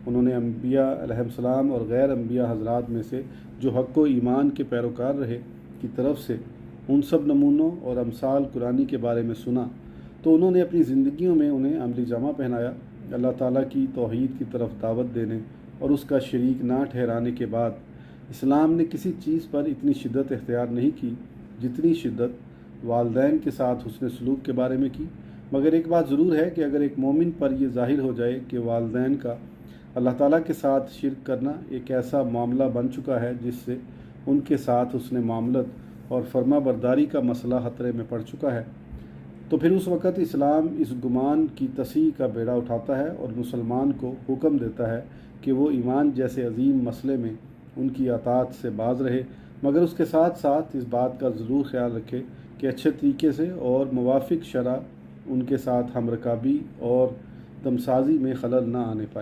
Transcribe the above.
उन्होंने अम्बिया अलैहिस्सलाम और गैर अम्बिया हज़रात में से जो हक़ व ईमान के पैरोकार रहे की तरफ से उन सब नमूनों और अमसाल कुरानी के बारे में सुना तो उन्होंने अपनी ज़िंदगियों में उन्हें अमली जामा पहनाया। अल्लाह ताला की तौहीद की तरफ दावत देने और उसका शरीक ना ठहराने के बाद इस्लाम ने किसी चीज़ पर इतनी शिद्दत इख्तियार नहीं की जितनी शिद्दत वालदैन के साथ हुस्न सलूक के बारे में की। मगर एक बात ज़रूर है कि अगर एक मोमिन पर यह ज़ाहिर हो जाए कि वालदैन का अल्लाह ताला के साथ शिर्क करना एक ऐसा मामला बन चुका है जिससे उनके साथ हुस्न मामलत और फर्मा बरदारी का मसला खतरे में पड़ चुका है, तो फिर उस वक़्त इस्लाम इस गुमान की तसीह का बेड़ा उठाता है और मुसलमान को हुक्म देता है कि वो ईमान जैसे अजीम मसले में उनकी अताअत से बाज रहे, मगर उसके साथ साथ इस बात का ज़रूर ख्याल रखे कि अच्छे तरीके से और मुवाफ़िक़ शरअ उनके साथ हमरकाबी और दमसाजी में खलल ना आने पाए।